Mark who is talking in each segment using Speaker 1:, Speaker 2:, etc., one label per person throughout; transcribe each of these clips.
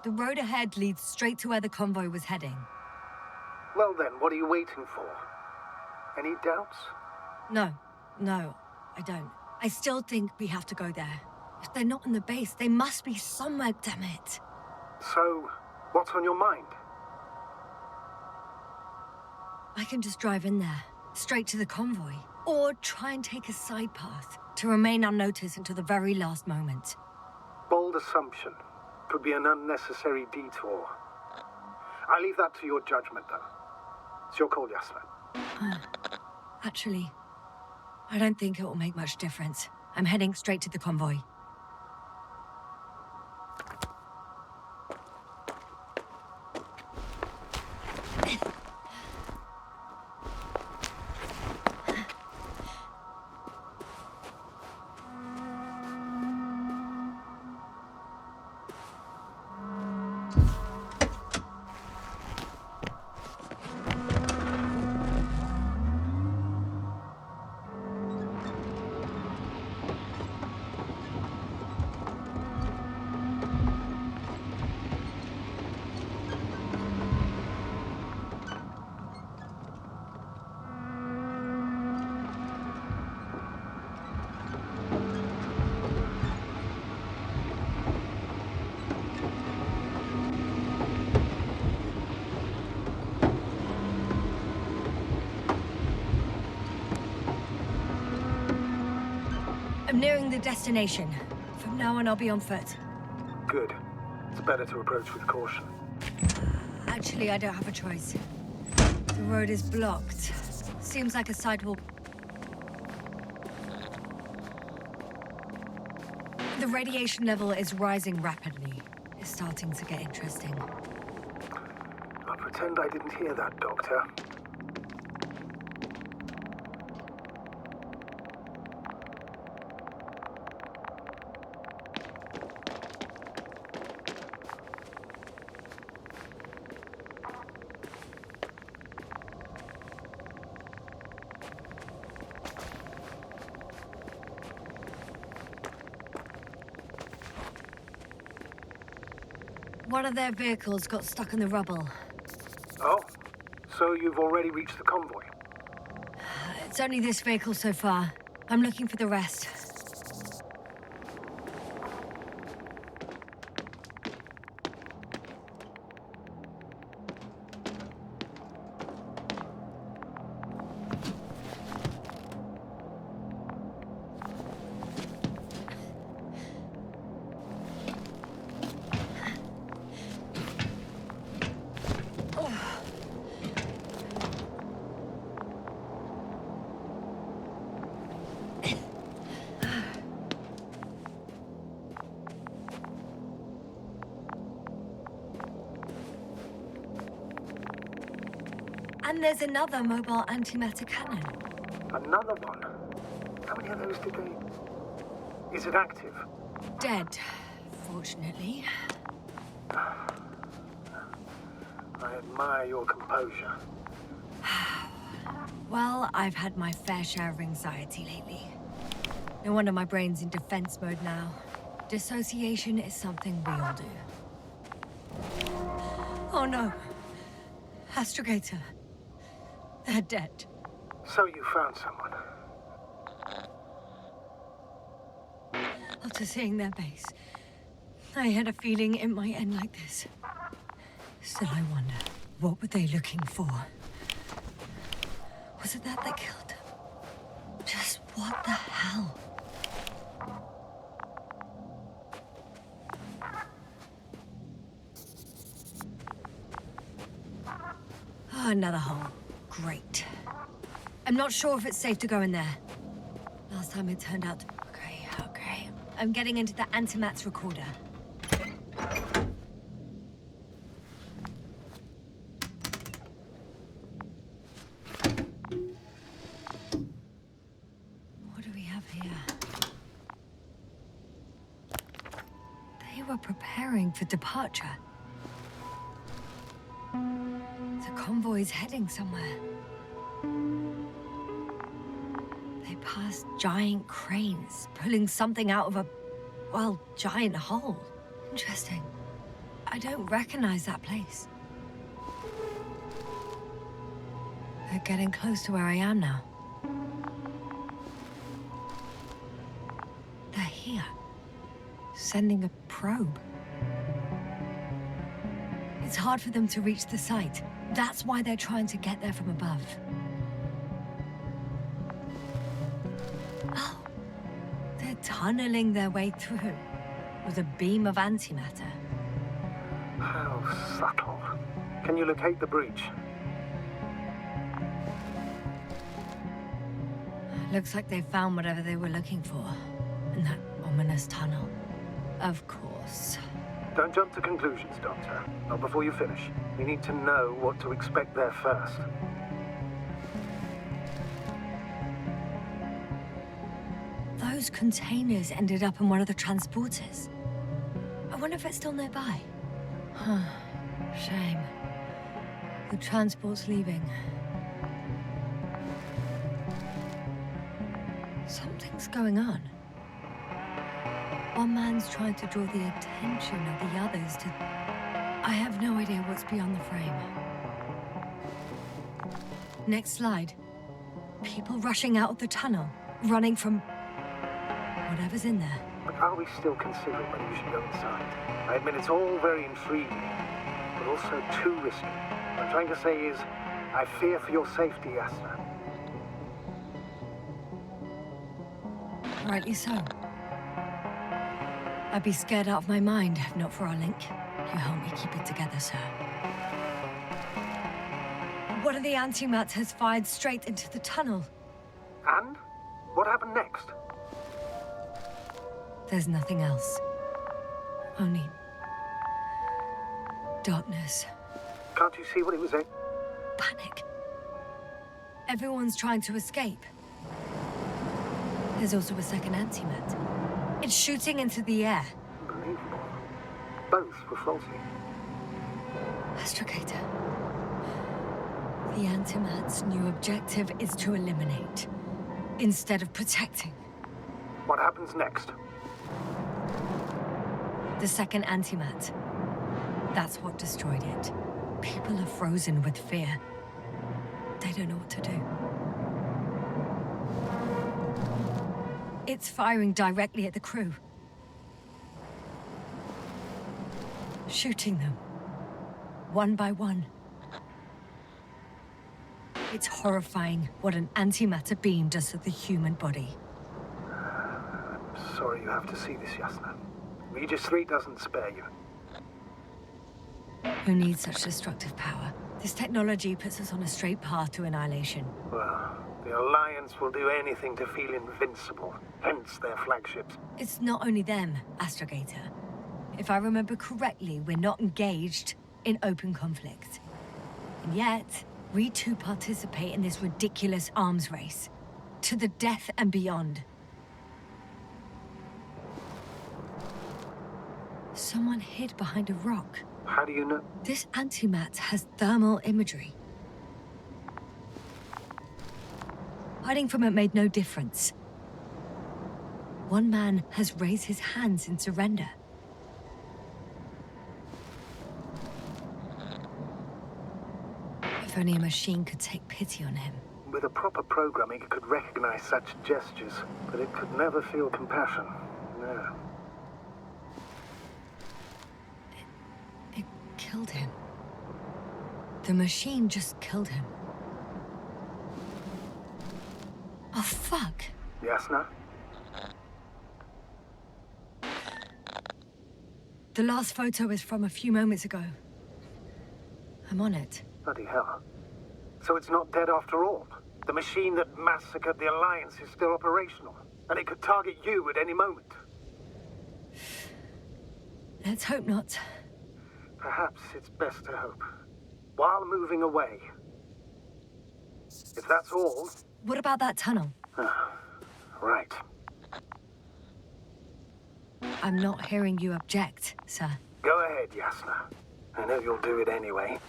Speaker 1: The road ahead leads straight to where the convoy was heading.
Speaker 2: Well then, what are you waiting for? Any doubts?
Speaker 1: No, I don't. I still think we have to go there. If they're not in the base, they must be somewhere, damn it.
Speaker 2: So, what's on your mind?
Speaker 1: I can just drive in there, straight to the convoy. Or try and take a side path, to remain unnoticed until the very last moment.
Speaker 2: Bold assumption. Could be an unnecessary detour. I leave that to your judgment, though. It's your call, Yasmin.
Speaker 1: Actually, I don't think it will make much difference. I'm heading straight to the convoy. I'm nearing the destination. From now on, I'll be on foot.
Speaker 2: Good. It's better to approach with caution.
Speaker 1: Actually, I don't have a choice. The road is blocked. Seems like a sidewalk. The radiation level is rising rapidly. It's starting to get interesting.
Speaker 2: I'll pretend I didn't hear that, Doctor.
Speaker 1: One of their vehicles got stuck in the rubble.
Speaker 2: Oh, so you've already reached the convoy?
Speaker 1: It's only this vehicle so far. I'm looking for the rest. And there's another mobile antimatter cannon.
Speaker 2: Another one? How many of those did they... Is it active?
Speaker 1: Dead, fortunately.
Speaker 2: I admire your composure.
Speaker 1: Well, I've had my fair share of anxiety lately. No wonder my brain's in defense mode now. Dissociation is something we all do. Oh no. Astrogator. They're dead.
Speaker 2: So you found someone?
Speaker 1: After seeing their base, I had a feeling it might end like this. Still, I wonder, what were they looking for? Was it that killed them? Just what the hell? Oh, another hole. Great. I'm not sure if it's safe to go in there. Last time it turned out... Okay. I'm getting into the antimat's recorder. What do we have here? They were preparing for departure. The convoy's heading somewhere. They passed giant cranes, pulling something out of a, well, giant hole. Interesting. I don't recognize that place. They're getting close to where I am now. They're here. Sending a probe. It's hard for them to reach the site. That's why they're trying to get there from above. Oh. They're tunneling their way through with a beam of antimatter.
Speaker 2: How subtle. Can you locate the breach?
Speaker 1: Looks like they found whatever they were looking for in that ominous tunnel. Of course.
Speaker 2: Don't jump to conclusions, Doctor. Not before you finish. We need to know what to expect there first.
Speaker 1: Those containers ended up in one of the transporters. I wonder if it's still nearby. Huh. Shame. The transport's leaving. Something's going on. One man's trying to draw the attention of the others to... I have no idea what's beyond the frame. Next slide. People rushing out of the tunnel, running from... whatever's in there.
Speaker 2: But are we still considering whether we should go inside? I admit it's all very intriguing, but also too risky. What I'm trying to say is, I fear for your safety, Yasna.
Speaker 1: Rightly so. I'd be scared out of my mind if not for our link. You help me keep it together, sir. One of the antimats has fired straight into the tunnel.
Speaker 2: And? What happened next?
Speaker 1: There's nothing else. Only... darkness.
Speaker 2: Can't you see what it was at?
Speaker 1: Panic. Everyone's trying to escape. There's also a second antimat. It's shooting into the air.
Speaker 2: Unbelievable. Both were faulty.
Speaker 1: Astrogator. The antimat's new objective is to eliminate, instead of protecting.
Speaker 2: What happens next?
Speaker 1: The second antimat. That's what destroyed it. People are frozen with fear. They don't know what to do. It's firing directly at the crew. Shooting them. One by one. It's horrifying what an antimatter beam does to the human body.
Speaker 2: I'm sorry you have to see this, Yasna. Regis 3 doesn't spare you.
Speaker 1: Who needs such destructive power? This technology puts us on a straight path to annihilation.
Speaker 2: Well, the Alliance will do anything to feel invincible, hence their flagships.
Speaker 1: It's not only them, Astrogator. If I remember correctly, we're not engaged in open conflict. And yet, we too participate in this ridiculous arms race. To the death and beyond. Someone hid behind a rock.
Speaker 2: How do you know?
Speaker 1: This antimat has thermal imagery. Hiding from it made no difference. One man has raised his hands in surrender. If only a machine could take pity on him.
Speaker 2: With a proper programming, it could recognize such gestures, but it could never feel compassion. No.
Speaker 1: It killed him. The machine just killed him. Oh, fuck.
Speaker 2: Yasna?
Speaker 1: The last photo is from a few moments ago. I'm on it.
Speaker 2: Bloody hell. So it's not dead after all. The machine that massacred the Alliance is still operational, and it could target you at any moment.
Speaker 1: Let's hope not.
Speaker 2: Perhaps it's best to hope. While moving away. If that's all...
Speaker 1: What about that tunnel?
Speaker 2: Right.
Speaker 1: I'm not hearing you object, sir.
Speaker 2: Go ahead, Yasna. I know you'll do it anyway.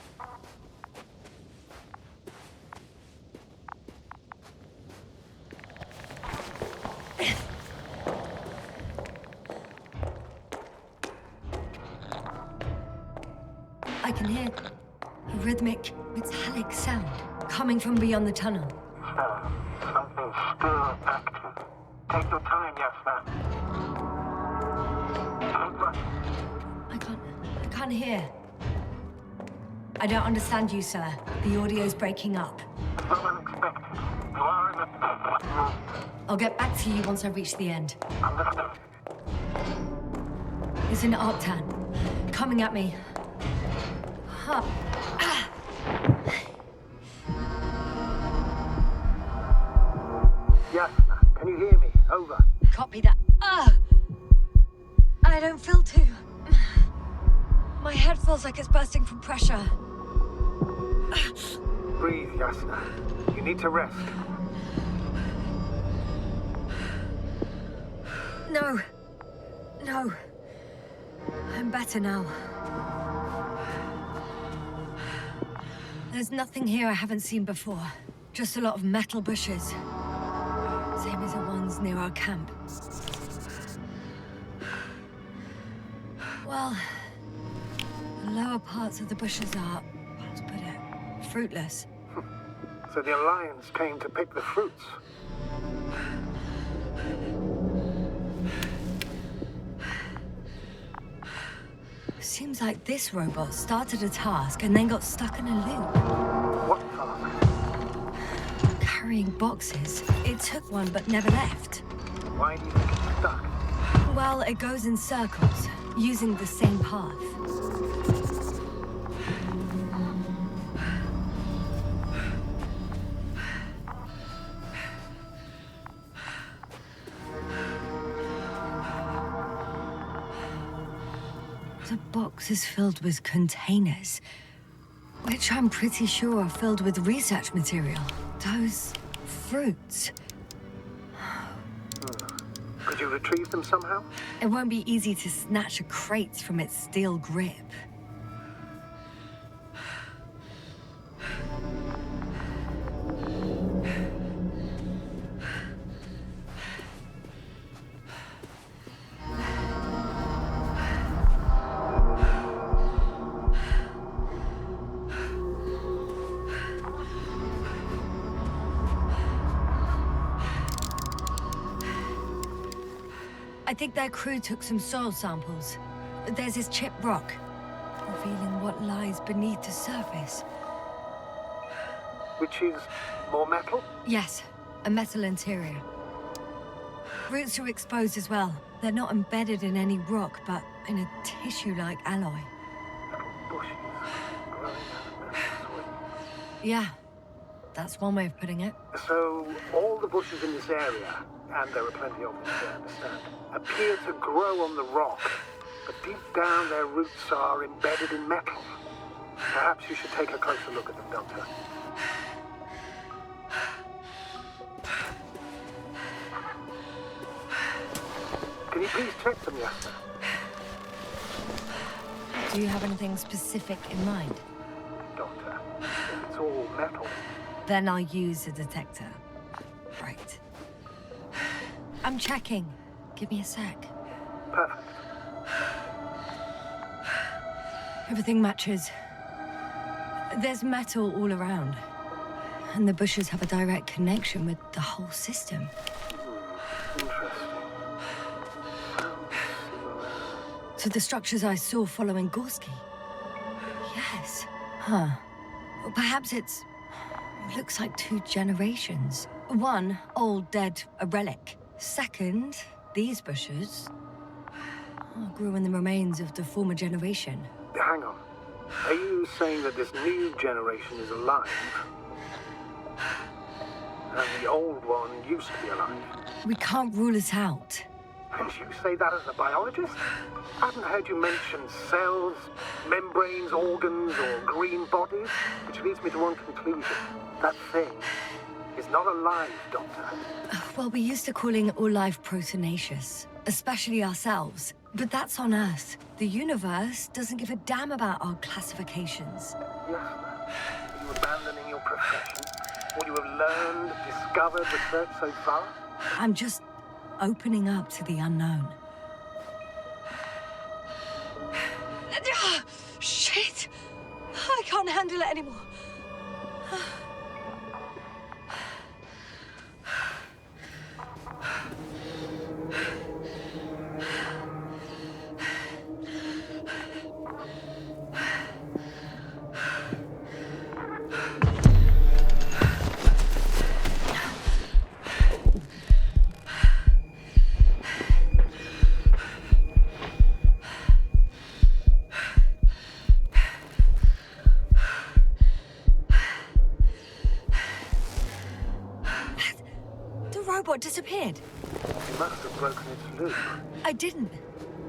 Speaker 1: I can hear a rhythmic, metallic sound coming from beyond the tunnel.
Speaker 2: Something's still active. Take your time, yes, ma'am. Don't rush.
Speaker 1: I can't hear. I don't understand you, sir. The audio's breaking up.
Speaker 2: So unexpected. You are in a...
Speaker 1: I'll get back to you once I reach the end.
Speaker 2: Understood.
Speaker 1: It's an Octan. Coming at me. Huh.
Speaker 2: Yes, can you hear me? Over.
Speaker 1: Copy that. I don't feel too... My head feels like it's bursting from pressure.
Speaker 2: Breathe, Yasna. You need to rest.
Speaker 1: No. No. I'm better now. There's nothing here I haven't seen before. Just a lot of metal bushes. Same as the ones near our camp. Well, the lower parts of the bushes are, how to put it, fruitless.
Speaker 2: So the Alliance came to pick the fruits.
Speaker 1: Seems like this robot started a task and then got stuck in a loop.
Speaker 2: What task?
Speaker 1: Carrying boxes. It took one but never left.
Speaker 2: Why do you think it's stuck?
Speaker 1: Well, it goes in circles, using the same path. The box is filled with containers, which I'm pretty sure are filled with research material. Those fruits.
Speaker 2: Could you retrieve them somehow?
Speaker 1: It won't be easy to snatch a crate from its steel grip. I think their crew took some soil samples. There's this chipped rock, revealing what lies beneath the surface.
Speaker 2: Which is more metal?
Speaker 1: Yes, a metal interior. Roots are exposed as well. They're not embedded in any rock, but in a tissue-like alloy.
Speaker 2: Little bushes growing out of the soil.
Speaker 1: Yeah, that's one way of putting it.
Speaker 2: So, all the bushes in this area, and there are plenty of them, I understand, appear to grow on the rock, but deep down their roots are embedded in metal. Perhaps you should take a closer look at them, Doctor. Can you please check them, Yasna?
Speaker 1: Do you have anything specific in mind?
Speaker 2: Doctor, if it's all metal,
Speaker 1: Then I'll use a detector. Right. I'm checking. Give me a sec.
Speaker 2: perfect.
Speaker 1: Everything matches. There's metal all around. And the bushes have a direct connection with the whole system.
Speaker 2: Interesting.
Speaker 1: To the structures I saw following Gorski. Yes. Huh. Well, perhaps it looks like 2 generations. One, old, dead, a relic. Second, these bushes grew in the remains of the former generation.
Speaker 2: Hang on. Are you saying that this new generation is alive? And the old one used to be alive?
Speaker 1: We can't rule it out.
Speaker 2: And you say that as a biologist? I haven't heard you mention cells, membranes, organs, or green bodies, which leads me to one conclusion. That thing is not alive, Doctor.
Speaker 1: Well, we used to calling it all life proteinaceous, especially ourselves. But that's on Earth. The universe doesn't give a damn about our classifications.
Speaker 2: Yes, ma'am. Are you abandoning your profession? What you have learned, discovered, researched so far?
Speaker 1: I'm just opening up to the unknown. Shit! can't handle it anymore. The robot disappeared.
Speaker 2: You must have broken its loop.
Speaker 1: I didn't.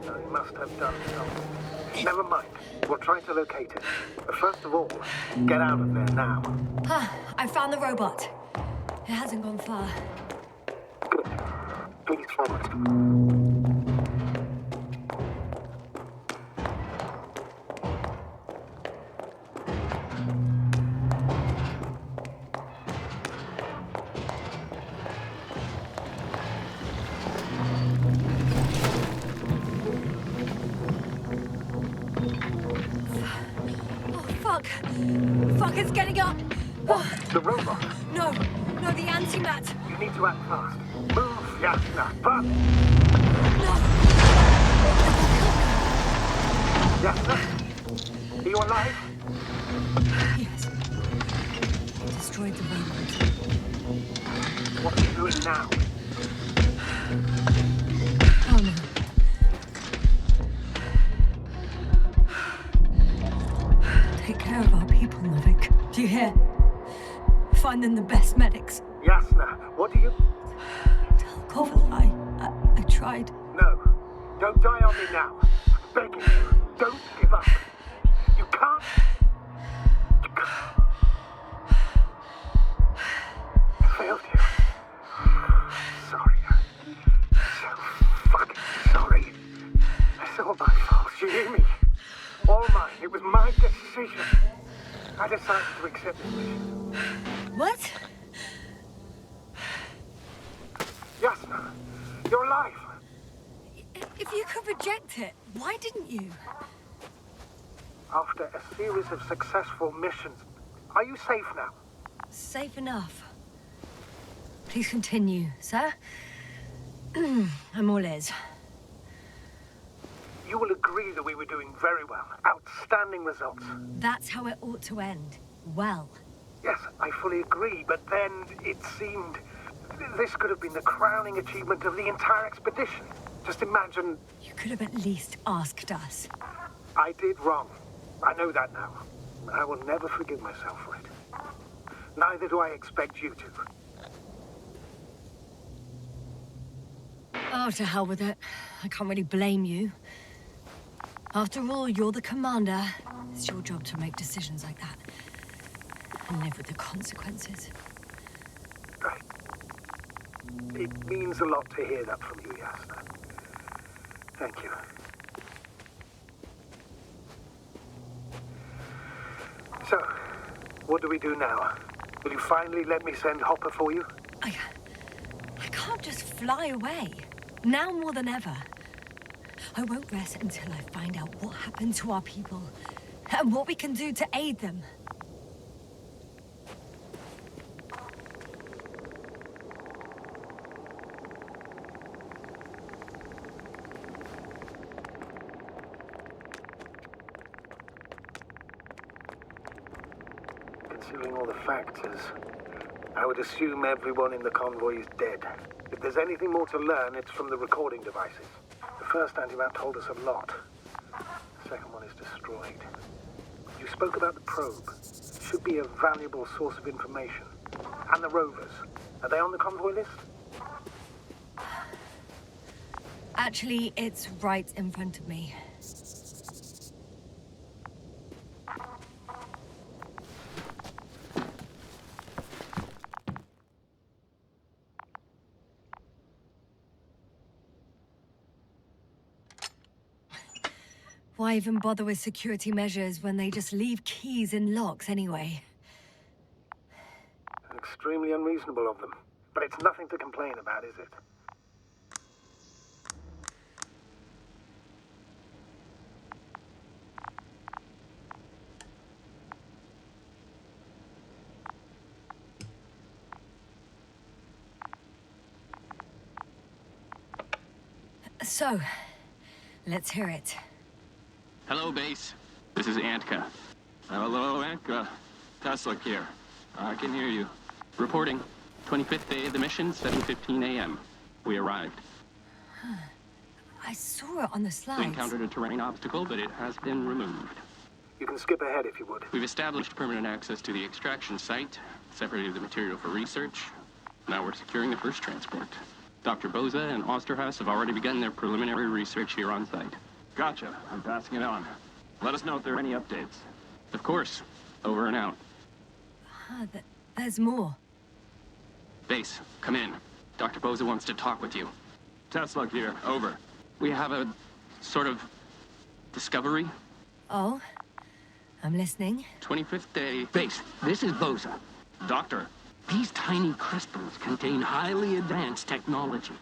Speaker 2: No, you must have done something. Never mind. We'll try to locate it. But first of all, get out of there now.
Speaker 1: I found the robot. It hasn't gone far.
Speaker 2: Good. Please forward.
Speaker 1: Fuck, it's getting up.
Speaker 2: The robot.
Speaker 1: No, the antimat.
Speaker 2: You need to act fast. Move, Yasna. Fast.
Speaker 1: No.
Speaker 2: Yasna? Are you alive?
Speaker 1: Yes. It destroyed the robot.
Speaker 2: What are you doing now?
Speaker 1: Oh no. Take care of our people, Novik. Do you hear? Find them the best medics.
Speaker 2: Yasna, what do you...
Speaker 1: Tell Koval I tried.
Speaker 2: No. Don't die on me now. I'm begging you. Don't give up. You can't... I failed you. Sorry. So fucking sorry. It's all my fault. You hear me? All mine. It was my decision. I decided to accept this mission.
Speaker 1: What?
Speaker 2: Yasna, you're alive.
Speaker 1: If you could reject it, why didn't you?
Speaker 2: After a series of successful missions, are you safe now?
Speaker 1: Safe enough. Please continue, sir. I'm all ears.
Speaker 2: You will agree that we were doing very well. Outstanding results.
Speaker 1: That's how it ought to end. Well.
Speaker 2: Yes, I fully agree, but then it seemed... This could have been the crowning achievement of the entire expedition. Just imagine...
Speaker 1: You could have at least asked us.
Speaker 2: I did wrong. I know that now. I will never forgive myself for it. Neither do I expect you to.
Speaker 1: Oh, to hell with it. I can't really blame you. After all, you're the commander. It's your job to make decisions like that. And live with the consequences.
Speaker 2: Right. It means a lot to hear that from you, Yasna. Thank you. So, what do we do now? Will you finally let me send Hopper for you?
Speaker 1: I can't just fly away. Now more than ever. I won't rest until I find out what happened to our people. And what we can do to aid them.
Speaker 2: Considering all the factors, I would assume everyone in the convoy is dead. If there's anything more to learn, it's from the recording devices. The first antimat told us a lot. The second one is destroyed. You spoke about the probe. Should be a valuable source of information. And the rovers. Are they on the convoy list?
Speaker 1: Actually, it's right in front of me. Why even bother with security measures when they just leave keys in locks anyway?
Speaker 2: Extremely unreasonable of them. But it's nothing to complain about, is it?
Speaker 1: So, let's hear it.
Speaker 3: Hello, base. This is Antka. Hello, Antka. Tesla here. I can hear you. Reporting. 25th day of the mission, 7:15 a.m. We arrived.
Speaker 1: I saw it on the
Speaker 3: We
Speaker 1: slides.
Speaker 3: encountered a terrain obstacle, but it has been removed.
Speaker 2: You can skip ahead if you would.
Speaker 3: We've established permanent access to the extraction site, separated the material for research. Now we're securing the first transport. Dr. Boza and Osterhaus have already begun their preliminary research here on site. Gotcha. I'm passing it on. Let us know if there are any updates. Of course. Over and out.
Speaker 1: There's more.
Speaker 3: Base, come in. Dr. Boza wants to talk with you. Tesla here. Over. We have a sort of discovery.
Speaker 1: Oh? I'm listening.
Speaker 3: 25th day.
Speaker 4: Base, this is Boza.
Speaker 3: Doctor.
Speaker 4: These tiny crystals contain highly advanced technology.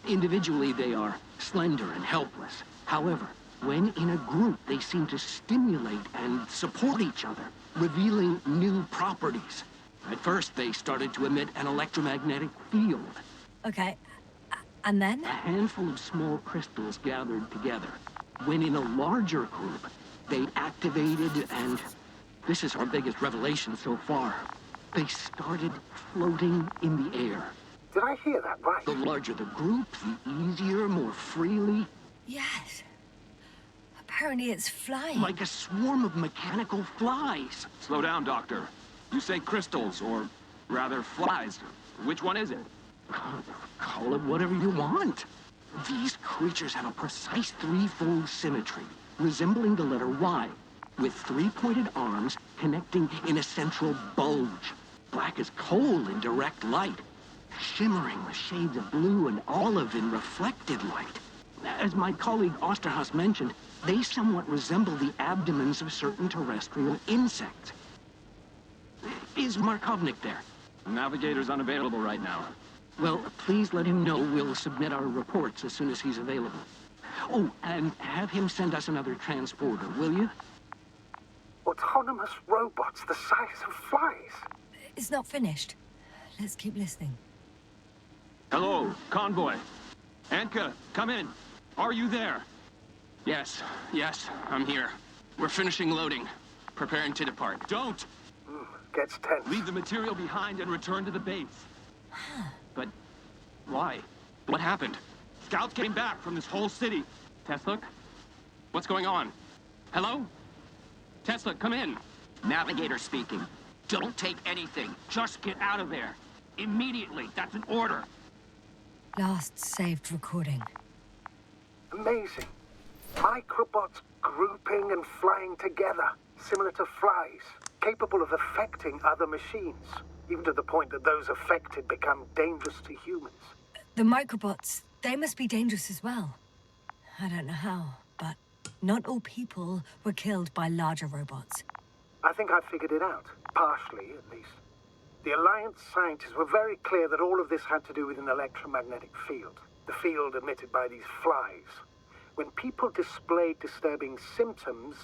Speaker 4: Individually, they are slender and helpless. However, when in a group, they seem to stimulate and support each other, revealing new properties. At first, they started to emit an electromagnetic field.
Speaker 1: Okay. And then?
Speaker 4: A handful of small crystals gathered together. When in a larger group, they activated and... this is our biggest revelation so far. They started floating in the air.
Speaker 2: Did I hear that right?
Speaker 4: The larger the group, the easier, more freely.
Speaker 1: Yes. Apparently it's flying.
Speaker 4: Like a swarm of mechanical flies.
Speaker 3: Slow down, Doctor. You say crystals, or rather flies. Which one is it?
Speaker 4: Call it whatever you want. These creatures have a precise threefold symmetry, resembling the letter Y, with three-pointed arms connecting in a central bulge. Black as coal in direct light, shimmering with shades of blue and olive in reflected light. As my colleague Osterhaus mentioned, they somewhat resemble the abdomens of certain terrestrial insects. Is Markovnik there?
Speaker 3: Navigator's unavailable right now.
Speaker 4: Well, please let him know we'll submit our reports as soon as he's available. Oh, and have him send us another transporter, will you?
Speaker 2: Autonomous robots the size of flies.
Speaker 1: It's not finished. Let's keep listening.
Speaker 3: Hello, convoy. Antka, come in. Are you there? Yes, I'm here. We're finishing loading. Preparing to depart. Don't!
Speaker 2: Gets tense.
Speaker 3: Leave the material behind and return to the base. But why? What happened? Scouts came back from this whole city. Tesla? What's going on? Hello? Tesla, come in.
Speaker 4: Navigator speaking. Don't take anything. Just get out of there. Immediately. That's an order.
Speaker 1: Last saved recording.
Speaker 2: Amazing. Microbots grouping and flying together, similar to flies, capable of affecting other machines, even to the point that those affected become dangerous to humans.
Speaker 1: The microbots, they must be dangerous as well. I don't know how, but not all people were killed by larger robots.
Speaker 2: I think I figured it out, partially at least. The Alliance scientists were very clear that all of this had to do with an electromagnetic field, the field emitted by these flies. When people displayed disturbing symptoms,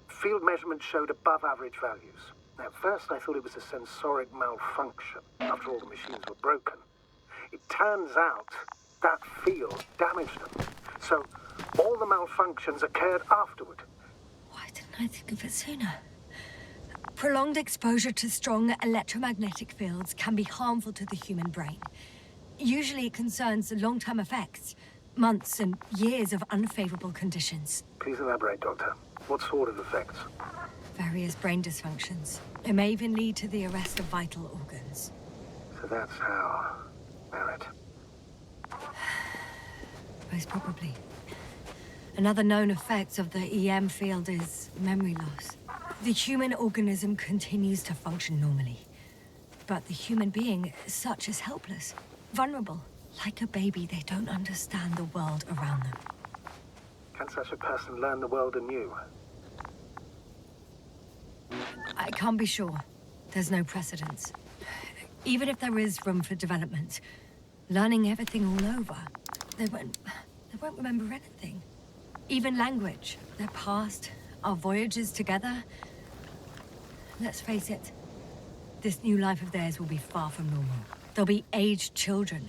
Speaker 2: field measurements showed above average values. At first, I thought it was a sensoric malfunction, after all the machines were broken. It turns out that field damaged them. So, all the malfunctions occurred afterward.
Speaker 1: Why didn't I think of it sooner? Prolonged exposure to strong electromagnetic fields can be harmful to the human brain. Usually it concerns long-term effects, months and years of unfavorable conditions.
Speaker 2: Please elaborate, Doctor. What sort of effects?
Speaker 1: Various brain dysfunctions. It may even lead to the arrest of vital organs.
Speaker 2: So that's how... Merit.
Speaker 1: Most probably. Another known effect of the EM field is memory loss. The human organism continues to function normally, but the human being as such is helpless, vulnerable. Like a baby, they don't understand the world around them.
Speaker 2: Can such a person learn the world anew?
Speaker 1: I can't be sure. There's no precedence. Even if there is room for development, learning everything all over, they won't remember anything. Even language, their past, our voyages together. Let's face it, this new life of theirs will be far from normal. They'll be aged children,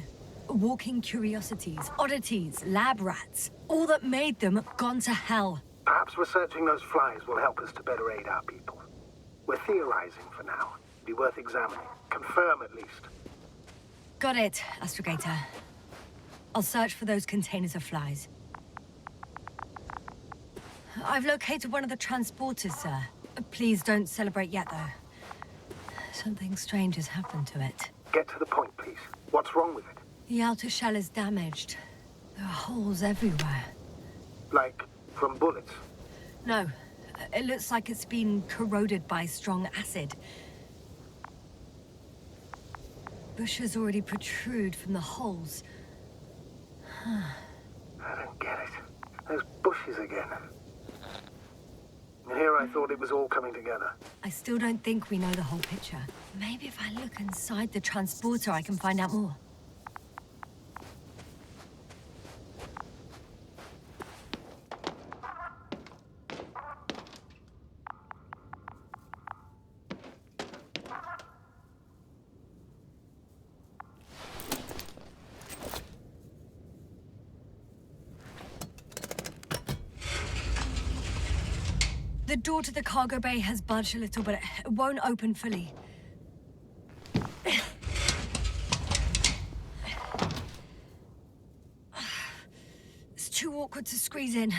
Speaker 1: Walking curiosities, oddities, lab rats. All that made them gone to hell.
Speaker 2: Perhaps researching those flies will help us to better aid our people. We're theorizing for now. Be worth examining. Confirm at least.
Speaker 1: Got it, Astrogator. I'll search for those containers of flies. I've located one of the transporters, sir. Please don't celebrate yet, though. Something strange has happened to it.
Speaker 2: Get to the point, please. What's wrong with it?
Speaker 1: The outer shell is damaged. There are holes everywhere.
Speaker 2: Like, from bullets?
Speaker 1: No. It looks like it's been corroded by strong acid. Bushes already protrude from the holes.
Speaker 2: I don't get it. Those bushes again. And here I thought it was all coming together.
Speaker 1: I still don't think we know the whole picture. Maybe if I look inside the transporter, I can find out more. The door to the cargo bay has budged a little, but it won't open fully. It's too awkward to squeeze in.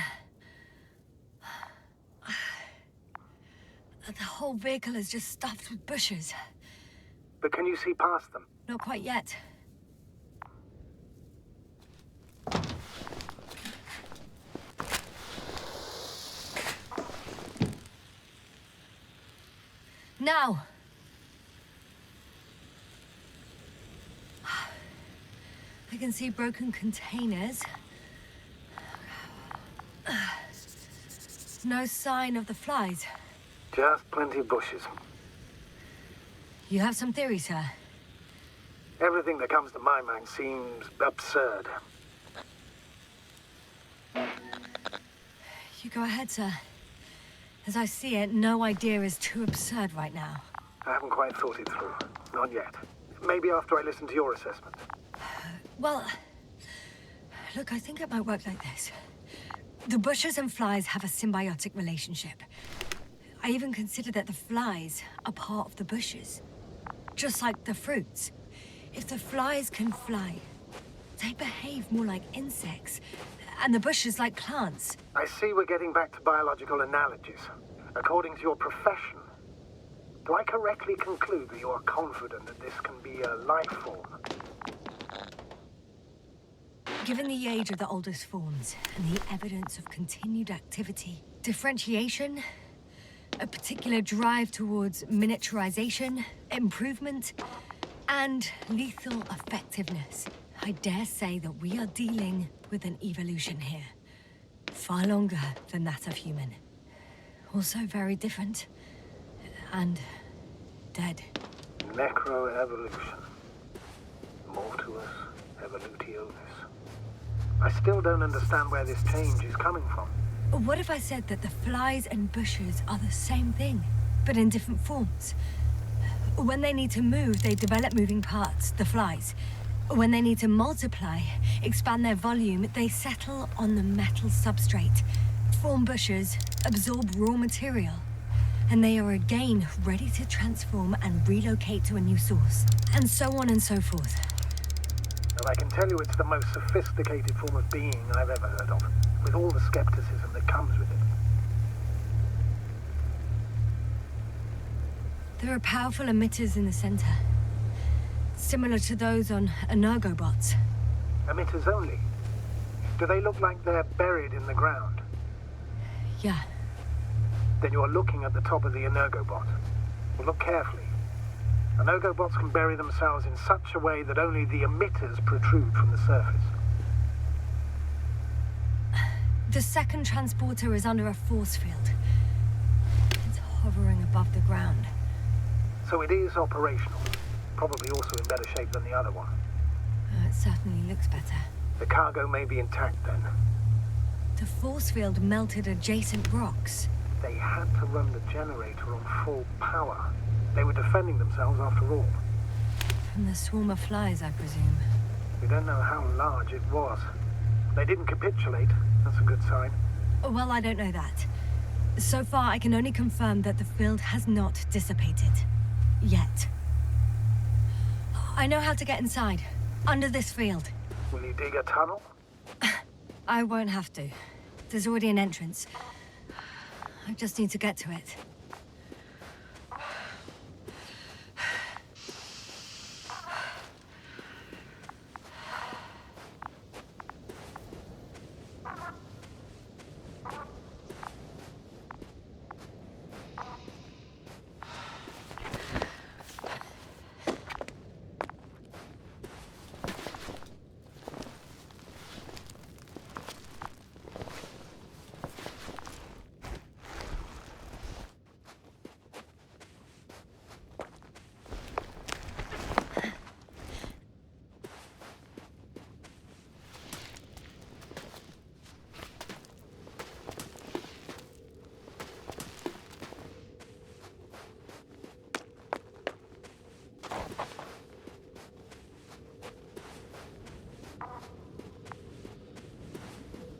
Speaker 1: The whole vehicle is just stuffed with bushes.
Speaker 2: But can you see past them?
Speaker 1: Not quite yet. Now! I can see broken containers. No sign of the flies.
Speaker 2: Just plenty of bushes.
Speaker 1: You have some theories, sir?
Speaker 2: Everything that comes to my mind seems absurd.
Speaker 1: You go ahead, sir. As I see it, no idea is too absurd right now.
Speaker 2: I haven't quite thought it through. Not yet. Maybe after I listen to your assessment.
Speaker 1: Well, look, I think it might work like this. The bushes and flies have a symbiotic relationship. I even consider that the flies are part of the bushes. Just like the fruits. If the flies can fly, they behave more like insects, and the bushes like plants.
Speaker 2: I see we're getting back to biological analogies. According to your profession, do I correctly conclude that you are confident that this can be a life form?
Speaker 1: Given the age of the oldest forms and the evidence of continued activity, differentiation, a particular drive towards miniaturization, improvement, and lethal effectiveness, I dare say that we are dealing with an evolution here. Far longer than that of human. Also very different. And dead.
Speaker 2: Necroevolution. Mortuus evolutionis. I still don't understand where this change is coming from.
Speaker 1: What if I said that the flies and bushes are the same thing, but in different forms? When they need to move, they develop moving parts, the flies. When they need to multiply, expand their volume, they settle on the metal substrate, form bushes, absorb raw material, and they are again ready to transform and relocate to a new source, and so on and so forth.
Speaker 2: And I can tell you it's the most sophisticated form of being I've ever heard of, with all the skepticism that comes with it.
Speaker 1: There are powerful emitters in the center, similar to those on energobots.
Speaker 2: Emitters only? Do they look like they're buried in the ground?
Speaker 1: Yeah.
Speaker 2: Then you're looking at the top of the energobot. Well, look carefully. Energobots can bury themselves in such a way that only the emitters protrude from the surface.
Speaker 1: The second transporter is under a force field. It's hovering above the ground.
Speaker 2: So it is operational. Probably also in better shape than the other one.
Speaker 1: It certainly looks better.
Speaker 2: The cargo may be intact then.
Speaker 1: The force field melted adjacent rocks.
Speaker 2: They had to run the generator on full power. They were defending themselves after all.
Speaker 1: From the swarm of flies, I presume.
Speaker 2: We don't know how large it was. They didn't capitulate. That's a good sign.
Speaker 1: Well, I don't know that. So far, I can only confirm that the field has not dissipated. Yet. I know how to get inside. Under this field.
Speaker 2: Will you dig a tunnel?
Speaker 1: I won't have to. There's already an entrance. I just need to get to it.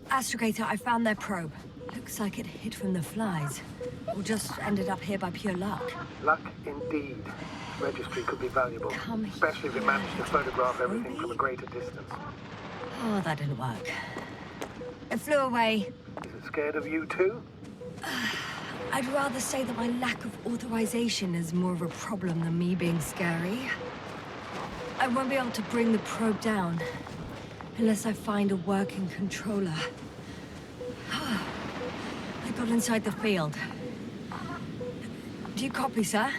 Speaker 1: Astrogator, I found their probe. Looks like it hid from the flies. Or just ended up here by pure luck.
Speaker 2: Luck indeed. Registry could be valuable. Especially if it managed to photograph everything from a greater distance.
Speaker 1: Oh, that didn't work. It flew away.
Speaker 2: Is it scared of you too?
Speaker 1: I'd rather say that my lack of authorization is more of a problem than me being scary. I won't be able to bring the probe down unless I find a working controller. I got inside the field. Do you copy, sir?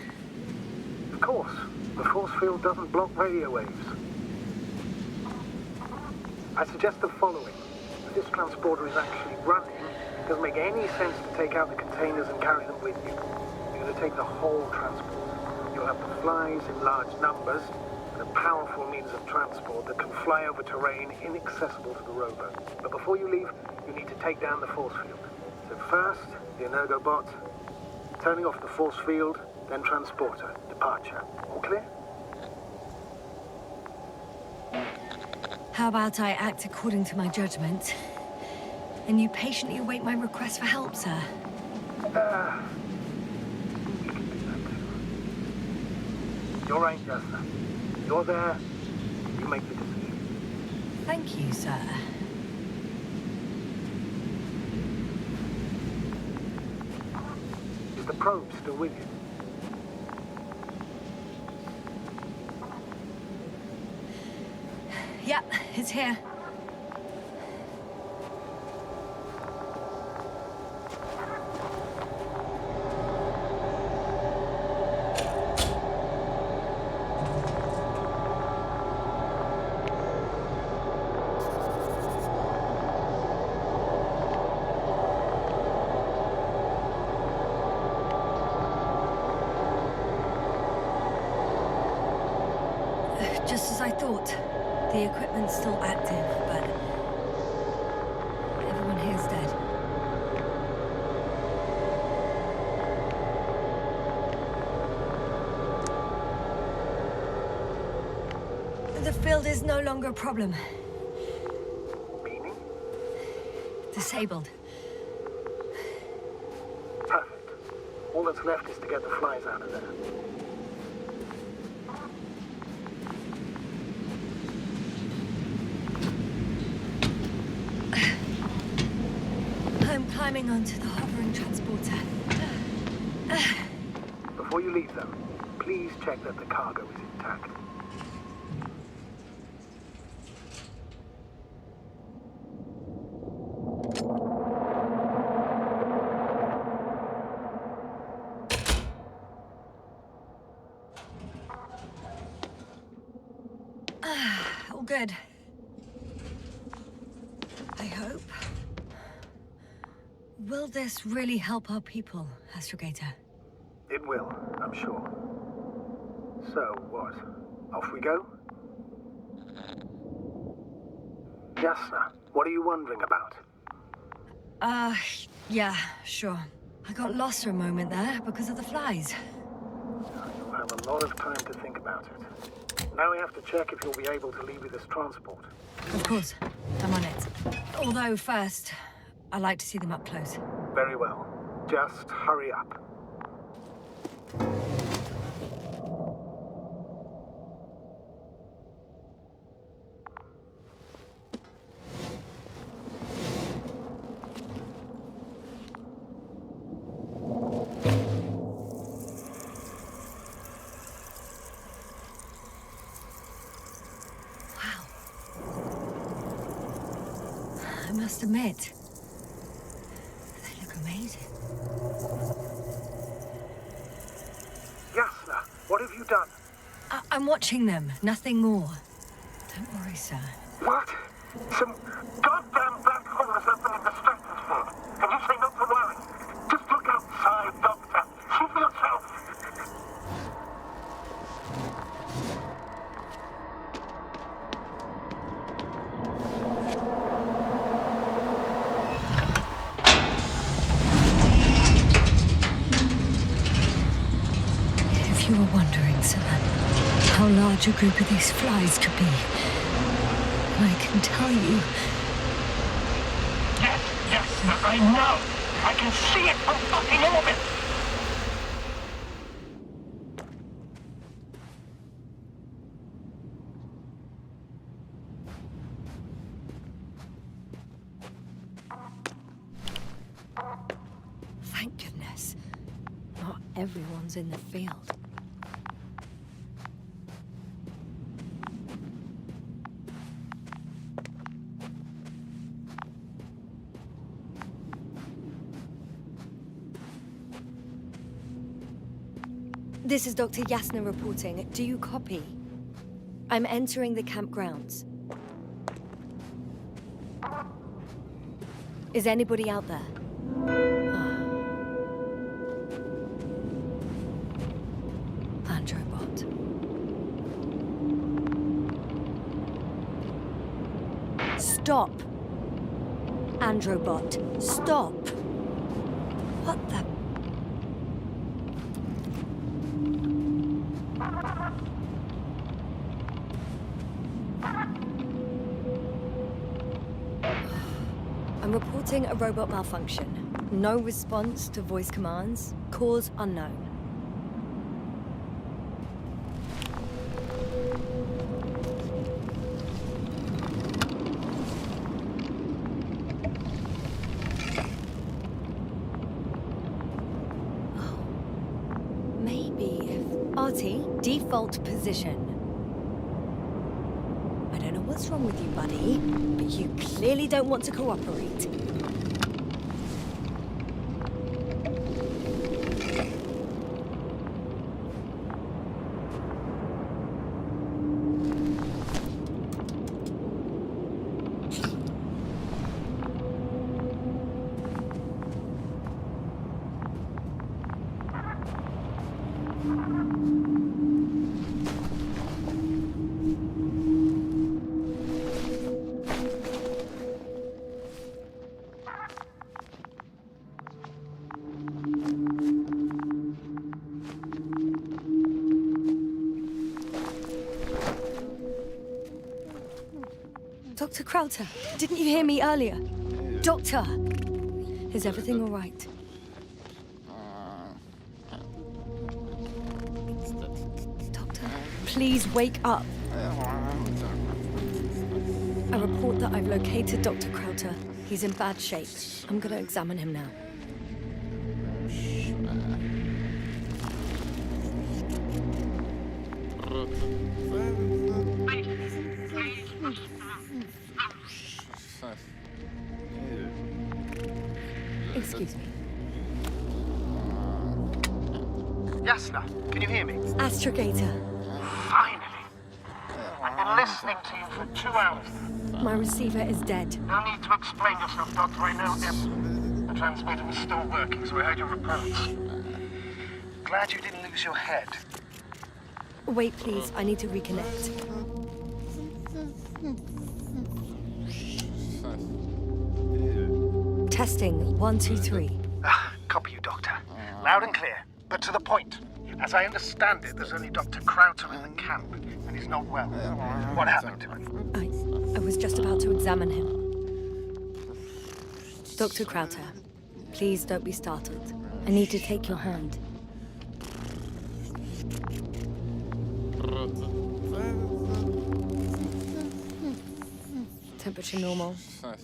Speaker 2: Of course. The force field doesn't block radio waves. I suggest the following. If this transporter is actually running, it doesn't make any sense to take out the containers and carry them with you. You're going to take the whole transport. You'll have the flies in large numbers, and a powerful means of transport that can fly over terrain inaccessible to the rover. But before you leave, you need to take down the force field. So first, the Energobot, turning off the force field, then transporter, departure. All clear?
Speaker 1: How about I act according to my judgment, and you patiently await my request for help, sir?
Speaker 2: We can do that too. You're right, Jasna. You're there, you make the decision.
Speaker 1: Thank you, sir.
Speaker 2: Is the probe still with you?
Speaker 1: Yep, it's here. Just as I thought. The equipment's still active, but everyone here's dead. The field is no longer a problem.
Speaker 2: Meaning?
Speaker 1: Disabled.
Speaker 2: Perfect. All that's left is to get the flies out of there.
Speaker 1: I'm climbing onto the hovering transporter.
Speaker 2: Before you leave, though, please check that the cargo is intact.
Speaker 1: All good. I hope. Will this really help our people, Astrogator?
Speaker 2: It will, I'm sure. So, what? Off we go? Jasna, what are you wondering about?
Speaker 1: Yeah, sure. I got lost for a moment there because of the flies.
Speaker 2: You'll have a lot of time to think about it. Now we have to check if you'll be able to leave with this transport.
Speaker 1: Of course. I'm on it. Although first, I'd like to see them up close.
Speaker 2: Very well. Just hurry up.
Speaker 1: I must admit, they look amazing.
Speaker 2: Yasna, what have you done?
Speaker 1: I'm watching them, nothing more. Don't worry, sir.
Speaker 2: What? Some goddamn black hole has opened in the stratosphere. And you say not to worry. Just look outside, Doctor. See for yourself.
Speaker 1: If you were wondering, sir, how large a group of these flies could be, I can tell you.
Speaker 5: Yes, I know. I can see it from fucking orbit.
Speaker 1: Thank goodness. Not everyone's in the field. This is Dr. Yasna reporting. Do you copy? I'm entering the campgrounds. Is anybody out there? Androbot. Stop! Androbot, stop! What the... I'm reporting a robot malfunction. No response to voice commands. Cause unknown. Oh. Maybe if... Artie, default position. I don't know what's wrong with you, buddy, but you clearly don't want to cooperate. Dr. Crowther, didn't you hear me earlier? Doctor! Is everything all right? Doctor, please wake up. I report that I've located Dr. Crowther. He's in bad shape. I'm gonna examine him now. Excuse me.
Speaker 2: Yasna, can you hear me?
Speaker 1: Astrogator,
Speaker 5: Finally. I've been listening to you for 2 hours.
Speaker 1: my receiver is dead.
Speaker 5: No need to explain yourself, Doctor. I know everything. The transmitter was still working, so I heard your reports. Glad you didn't lose your head.
Speaker 1: Wait, please. I need to reconnect. Testing. 1, 2, 3.
Speaker 5: Copy you, Doctor. Loud and clear, but to the point. You As I understand it, there's only Dr. Krauter in the camp, and he's not well. What happened to him?
Speaker 1: I was just about to examine him. Dr. Krauter, please don't be startled. I need to take your hand. Temperature normal.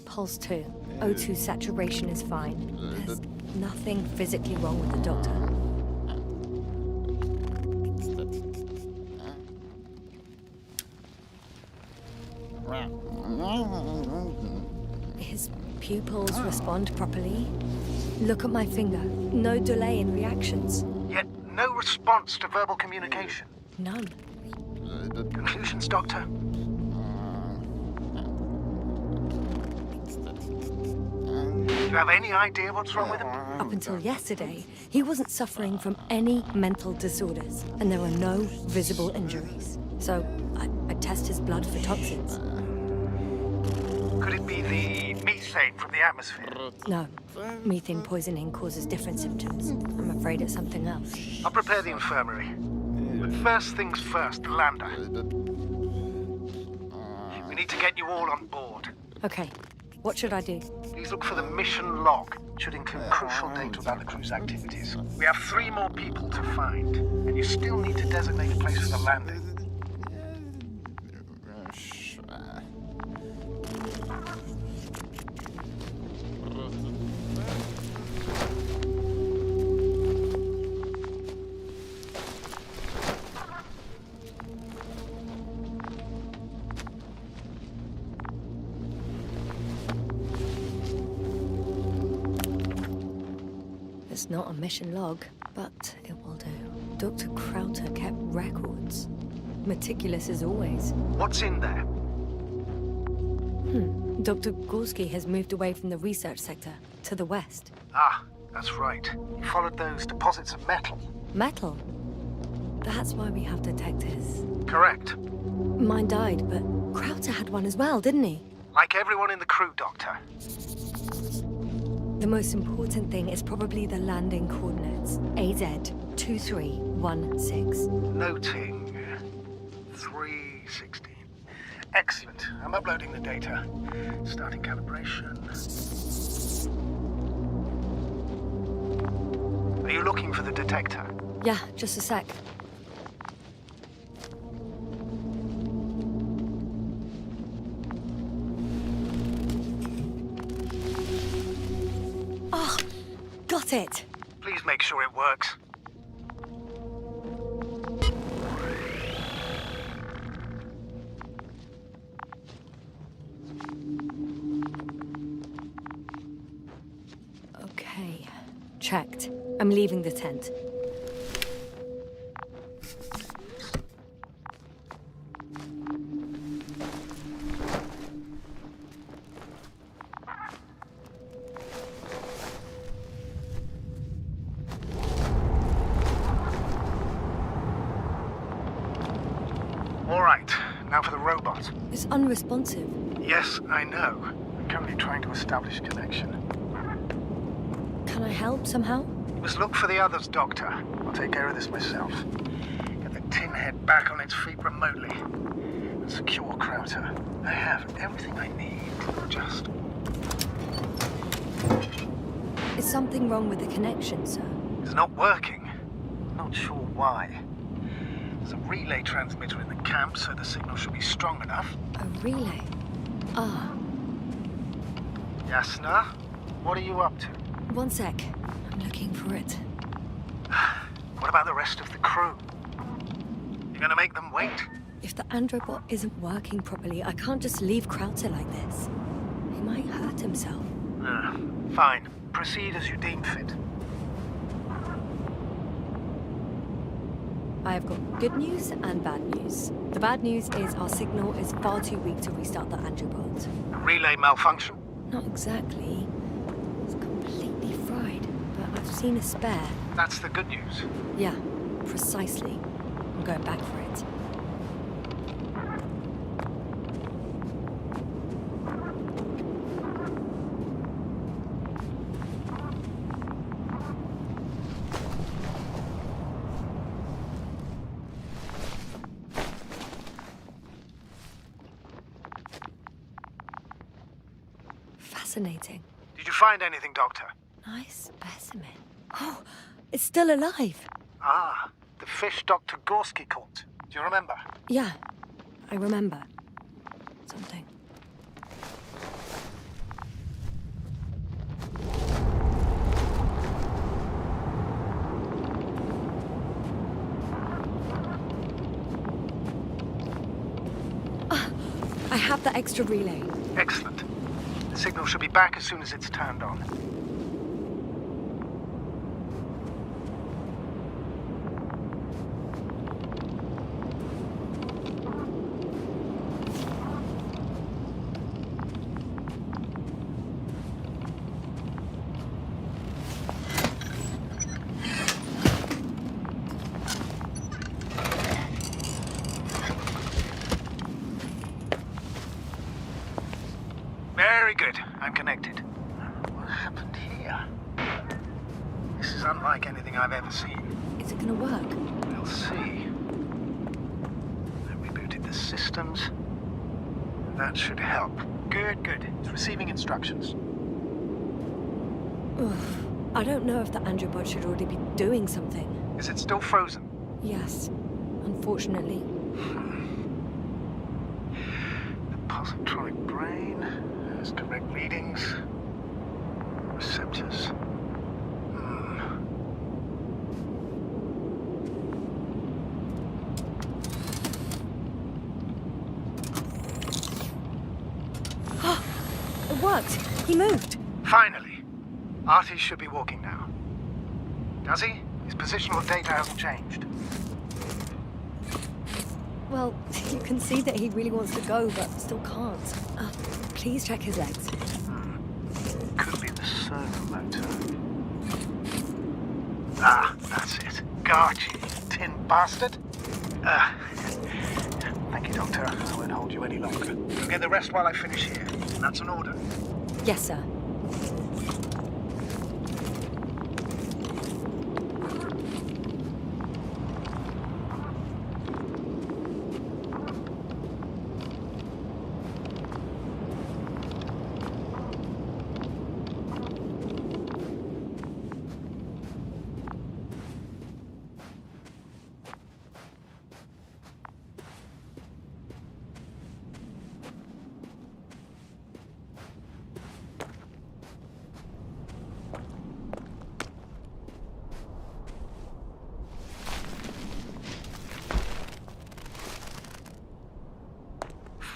Speaker 1: Pulse 2. O2 saturation is fine. There's nothing physically wrong with the doctor. His pupils respond properly. Look at my finger. No delay in reactions.
Speaker 5: Yet no response to verbal communication.
Speaker 1: None.
Speaker 5: Conclusions, Doctor? Do you have any idea what's wrong with him?
Speaker 1: Up until yesterday, he wasn't suffering from any mental disorders, and there were no visible injuries. So, I test his blood for toxins.
Speaker 5: Could it be the methane from the atmosphere?
Speaker 1: No. Methane poisoning causes different symptoms. I'm afraid it's something else.
Speaker 5: I'll prepare the infirmary. But first things first, the lander. We need to get you all on board.
Speaker 1: Okay. What should I do?
Speaker 5: Please look for the mission log. It should include crucial data about the crew's activities. We have 3 more people to find, and you still need to designate a place for the landing.
Speaker 1: It's not a mission log, but it will do. Dr. Krauter kept records. Meticulous as always.
Speaker 5: What's in there?
Speaker 1: Dr. Gorski has moved away from the research sector to the west.
Speaker 5: Ah, that's right. You followed those deposits of metal.
Speaker 1: Metal? That's why we have detectors.
Speaker 5: Correct.
Speaker 1: Mine died, but Krauter had one as well, didn't he?
Speaker 5: Like everyone in the crew, Doctor.
Speaker 1: The most important thing is probably the landing coordinates. AZ2316.
Speaker 5: Noting 316. Excellent. I'm uploading the data. Starting calibration. Are you looking for the detector?
Speaker 1: Yeah, just a sec. Oh, got it.
Speaker 5: Please make sure it works.
Speaker 1: Okay, checked. I'm leaving the tent.
Speaker 5: All right, now for the robot.
Speaker 1: It's unresponsive.
Speaker 5: Yes, I know. I'm currently trying to establish a connection.
Speaker 1: Can I help somehow?
Speaker 5: You must look for the others, Doctor. I'll take care of this myself. Get the tin head back on its feet remotely. And secure Krauter. I have everything I need. Just...
Speaker 1: Is something wrong with the connection, sir?
Speaker 5: It's not working. Not sure why. There's a relay transmitter in the camp, so the signal should be strong enough.
Speaker 1: A relay? Ah,
Speaker 5: Yasna, what are you up to?
Speaker 1: one sec. I'm looking for it.
Speaker 5: What about the rest of the crew? You gonna make them wait?
Speaker 1: If the androbot isn't working properly, I can't just leave Krauter like this. He might hurt himself.
Speaker 5: Fine. Proceed as you deem fit.
Speaker 1: I have got good news and bad news. The bad news is our signal is far too weak to restart the androbot.
Speaker 5: Relay malfunction?
Speaker 1: Not exactly. It's completely fried, but I've seen a spare.
Speaker 5: That's the good news.
Speaker 1: Yeah, precisely. I'm going back for it. fascinating.
Speaker 5: Did you find anything, Doctor?
Speaker 1: Nice specimen. Oh, it's still alive.
Speaker 5: Ah, the fish Dr. Gorski caught. Do you remember?
Speaker 1: Yeah, I remember. Something. I have the extra relay.
Speaker 5: Excellent. The signal should be back as soon as it's turned on. Very good. I'm connected. What happened here? This is unlike anything I've ever seen.
Speaker 1: Is it gonna work?
Speaker 5: We'll see. I rebooted the systems. That should help. Good, good. It's receiving instructions.
Speaker 1: Ugh. I don't know if the androbot should already be doing something.
Speaker 5: Is it still frozen?
Speaker 1: Yes, unfortunately.
Speaker 5: The positronic brain has correct readings. Receptors.
Speaker 1: It worked. He moved.
Speaker 5: Finally. Artie should be walking now. Does he? His positional data hasn't changed.
Speaker 1: Well, you can see that he really wants to go, but still can't. Please check his legs.
Speaker 5: Could be the servo motor. Ah, that's it. Got you, tin bastard. Thank you, Doctor. I won't hold you any longer. You'll get the rest while I finish here. That's an order.
Speaker 1: Yes, sir.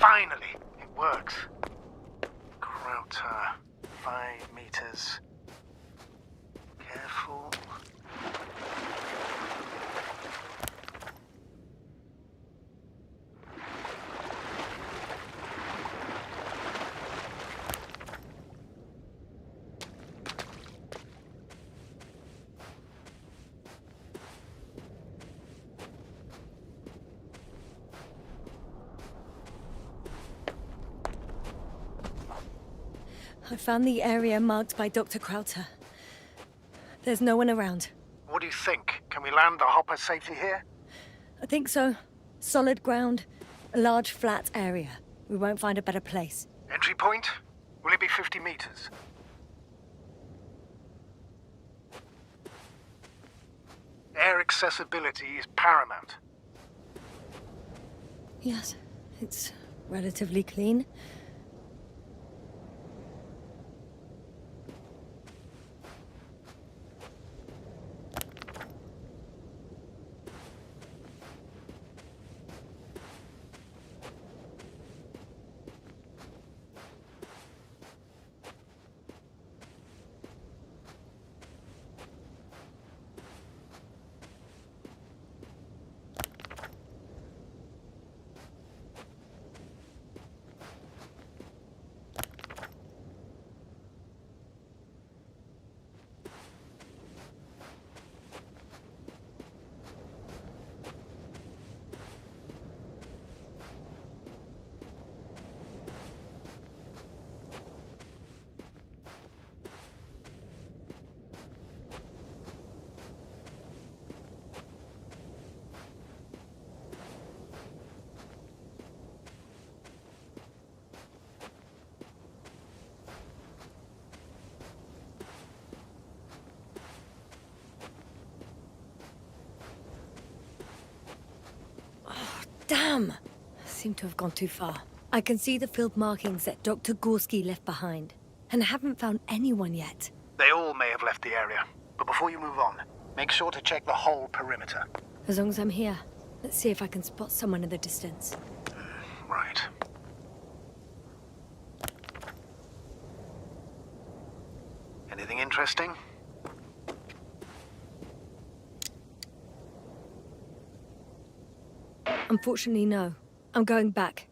Speaker 5: Finally, it works. Krauter, 5 meters. Careful.
Speaker 1: I found the area marked by Dr. Krauter. There's no one around.
Speaker 5: What do you think? Can we land the hopper safely here?
Speaker 1: I think so. Solid ground, a large flat area. We won't find a better place.
Speaker 5: Entry point? Will it be 50 meters? Air accessibility is paramount.
Speaker 1: Yes, it's relatively clean. Damn! Seem to have gone too far. I can see the field markings that Dr. Gorski left behind, and I haven't found anyone yet.
Speaker 5: They all may have left the area. But before you move on, make sure to check the whole perimeter.
Speaker 1: As long as I'm here, let's see if I can spot someone in the distance.
Speaker 5: Right. Anything interesting?
Speaker 1: Unfortunately, no. I'm going back.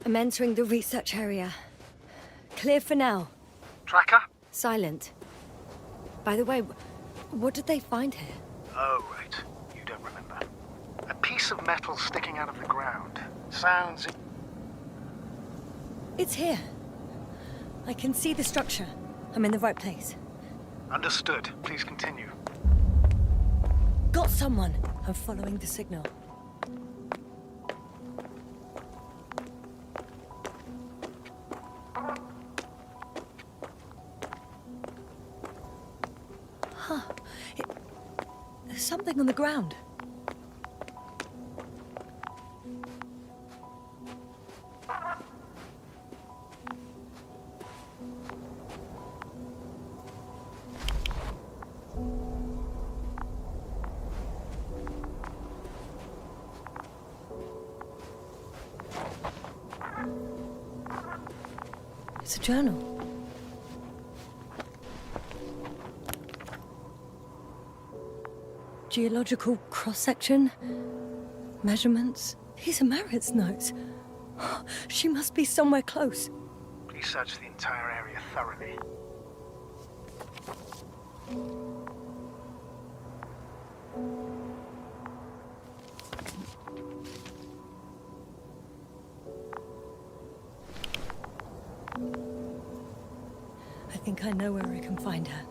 Speaker 1: I'm entering the research area. Clear for now.
Speaker 5: Tracker?
Speaker 1: Silent. By the way, what did they find here?
Speaker 5: Oh, right. You don't remember. A piece of metal sticking out of the ground. Sounds...
Speaker 1: It's here. I can see the structure. I'm in the right place.
Speaker 5: Understood. Please continue.
Speaker 1: Got someone. I'm following the signal. Huh. There's something on the ground. It's a journal. Geological cross-section, measurements. These are Marit's notes. She must be somewhere close.
Speaker 5: Please search the entire area thoroughly.
Speaker 1: I think I know where I can find her.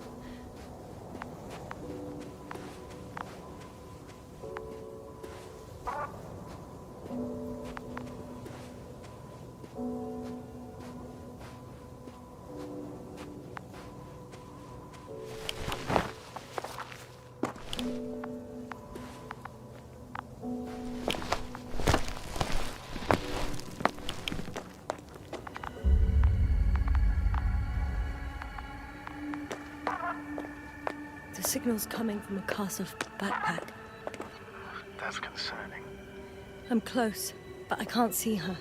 Speaker 1: The signal's coming from a castle backpack.
Speaker 5: That's concerning.
Speaker 1: I'm close, but I can't see her.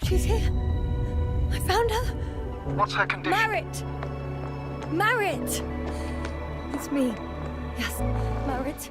Speaker 1: She's here. I found her.
Speaker 5: What's her condition?
Speaker 1: Marit! Marit! It's me. Yes, Marit.